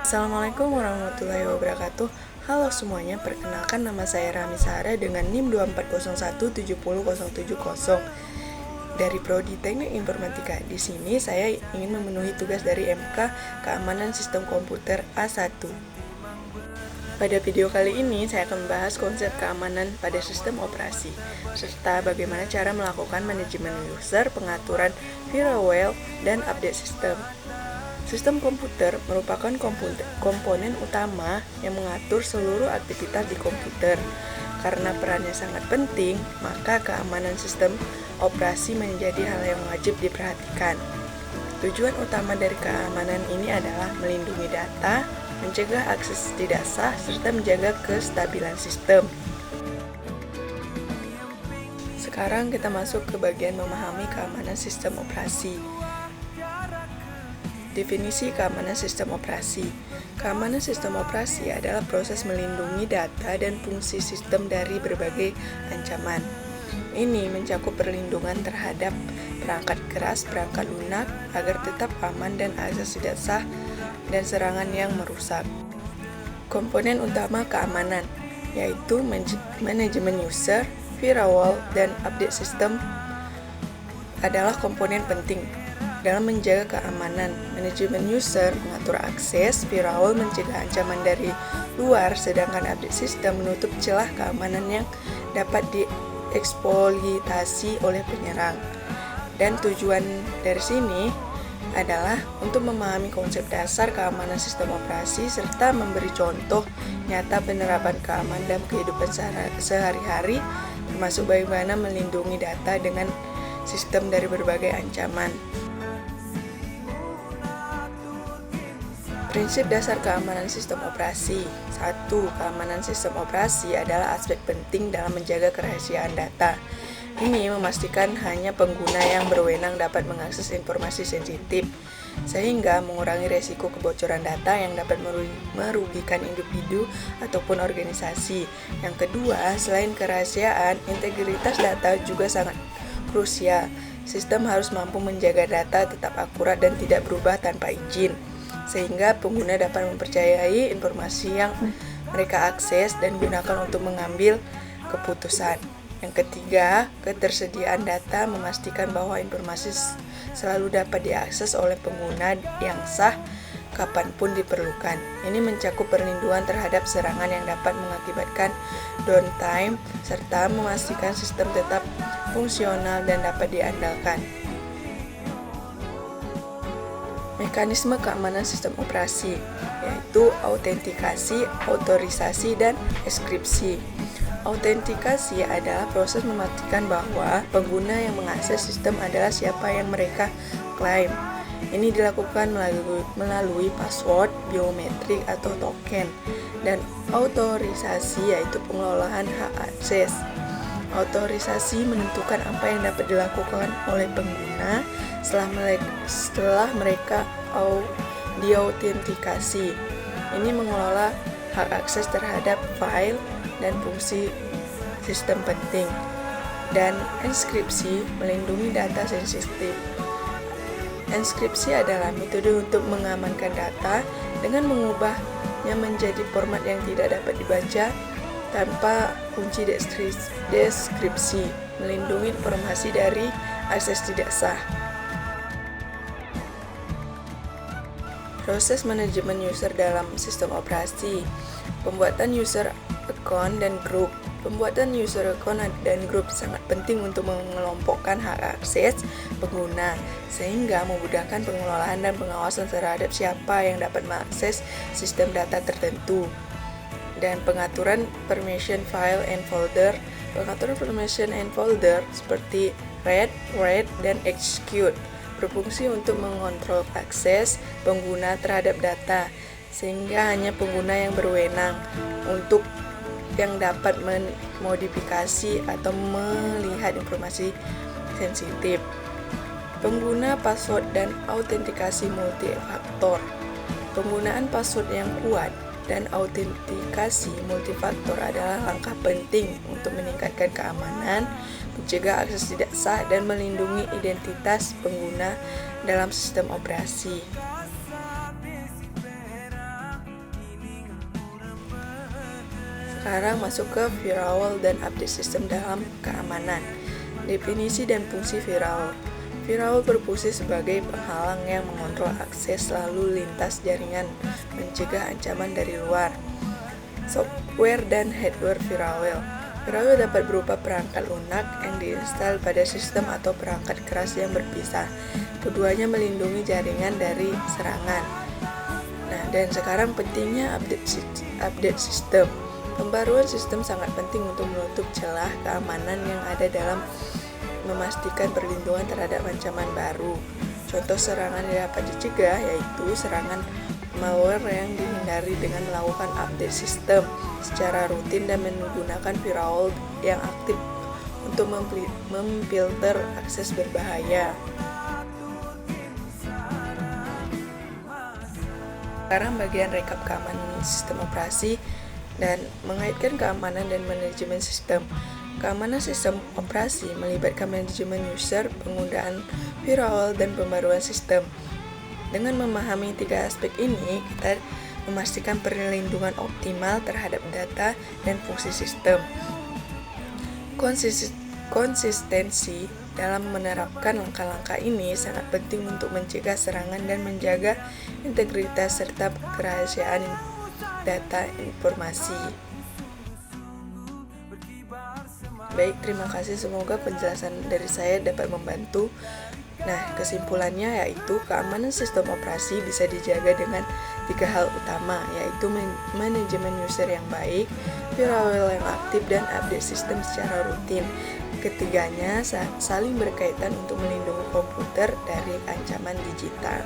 Assalamualaikum warahmatullahi wabarakatuh. Halo semuanya, perkenalkan nama saya Rami Sahara dengan NIM 2401700770 dari Prodi Teknik Informatika. Di sini saya ingin memenuhi tugas dari MK Keamanan Sistem Komputer A1. Pada video kali ini saya akan membahas konsep keamanan pada sistem operasi serta bagaimana cara melakukan manajemen user, pengaturan firewall, dan update sistem. Sistem komputer merupakan komponen utama yang mengatur seluruh aktivitas di komputer. Karena perannya sangat penting, maka keamanan sistem operasi menjadi hal yang wajib diperhatikan. Tujuan utama dari keamanan ini adalah melindungi data, mencegah akses tidak sah, serta menjaga kestabilan sistem. Sekarang kita masuk ke bagian memahami keamanan sistem operasi. Definisi keamanan sistem operasi. Keamanan sistem operasi adalah proses melindungi data dan fungsi sistem dari berbagai ancaman. Ini mencakup perlindungan terhadap perangkat keras, perangkat lunak, agar tetap aman dan akses tidak sah dan serangan yang merusak. Komponen utama keamanan yaitu manajemen user, firewall, dan update sistem adalah komponen penting dalam menjaga keamanan. Manajemen user mengatur akses, firewall mencegah ancaman dari luar, sedangkan update sistem menutup celah keamanan yang dapat dieksploitasi oleh penyerang. Dan tujuan dari sini adalah untuk memahami konsep dasar keamanan sistem operasi serta memberi contoh nyata penerapan keamanan dalam kehidupan sehari-hari, termasuk bagaimana melindungi data dengan sistem dari berbagai ancaman. Prinsip dasar keamanan sistem operasi. 1. Keamanan sistem operasi adalah aspek penting dalam menjaga kerahasiaan data. Ini memastikan hanya pengguna yang berwenang dapat mengakses informasi sensitif, sehingga mengurangi resiko kebocoran data yang dapat merugikan individu ataupun organisasi. Yang kedua, selain kerahasiaan, integritas data juga sangat krusial. Sistem harus mampu menjaga data tetap akurat dan tidak berubah tanpa izin, sehingga pengguna dapat mempercayai informasi yang mereka akses dan gunakan untuk mengambil keputusan. Yang ketiga, ketersediaan data memastikan bahwa informasi selalu dapat diakses oleh pengguna yang sah kapanpun diperlukan. Ini mencakup perlindungan terhadap serangan yang dapat mengakibatkan downtime serta memastikan sistem tetap fungsional dan dapat diandalkan. Mekanisme keamanan sistem operasi yaitu autentikasi, otorisasi, dan enkripsi. Autentikasi adalah proses memastikan bahwa pengguna yang mengakses sistem adalah siapa yang mereka klaim. Ini dilakukan melalui password, biometrik, atau token. Dan otorisasi yaitu pengelolaan hak akses. Otorisasi menentukan apa yang dapat dilakukan oleh pengguna setelah mereka diautentikasi. Ini mengelola hak akses terhadap file dan fungsi sistem penting. Dan enkripsi melindungi data sensitif. Enkripsi adalah metode untuk mengamankan data dengan mengubahnya menjadi format yang tidak dapat dibaca tanpa kunci deskripsi, melindungi informasi dari akses tidak sah. Proses manajemen user dalam sistem operasi. Pembuatan user account dan grup. Pembuatan user account dan grup sangat penting untuk mengelompokkan hak akses pengguna, sehingga memudahkan pengelolaan dan pengawasan terhadap siapa yang dapat mengakses sistem data tertentu. Dan pengaturan permission file and folder. Pengaturan permission and folder seperti read, write, dan execute berfungsi untuk mengontrol akses pengguna terhadap data, sehingga hanya pengguna yang berwenang untuk yang dapat memodifikasi atau melihat informasi sensitif. Pengguna password dan autentikasi multifaktor. Penggunaan password yang kuat dan autentikasi multifaktor adalah langkah penting untuk meningkatkan keamanan, mencegah akses tidak sah, dan melindungi identitas pengguna dalam sistem operasi. Sekarang masuk ke firewall dan update sistem dalam keamanan. Definisi dan fungsi firewall. Firewall berfungsi sebagai penghalang yang mengontrol akses lalu lintas jaringan, mencegah ancaman dari luar. Software dan hardware firewall. Firewall dapat berupa perangkat lunak yang diinstal pada sistem atau perangkat keras yang berpisah. Keduanya melindungi jaringan dari serangan. Nah, dan sekarang pentingnya update sistem. Pembaruan sistem sangat penting untuk menutup celah keamanan yang ada dalam memastikan perlindungan terhadap ancaman baru. Contoh serangan yang dapat dicegah yaitu serangan malware yang dihindari dengan melakukan update sistem secara rutin dan menggunakan firewall yang aktif untuk memfilter akses berbahaya. Sekarang bagian rekap keamanan sistem operasi dan mengaitkan keamanan dan manajemen sistem. Keamanan sistem operasi melibatkan manajemen user, penggunaan firewall, dan pembaruan sistem. Dengan memahami 3 aspek ini, kita memastikan perlindungan optimal terhadap data dan fungsi sistem. Konsistensi dalam menerapkan langkah-langkah ini sangat penting untuk mencegah serangan dan menjaga integritas serta kerahasiaan data informasi. Baik, terima kasih. Semoga penjelasan dari saya dapat membantu. Nah, kesimpulannya yaitu keamanan sistem operasi bisa dijaga dengan 3 hal utama, yaitu manajemen user yang baik, firewall yang aktif, dan update sistem secara rutin. Ketiganya saling berkaitan untuk melindungi komputer dari ancaman digital.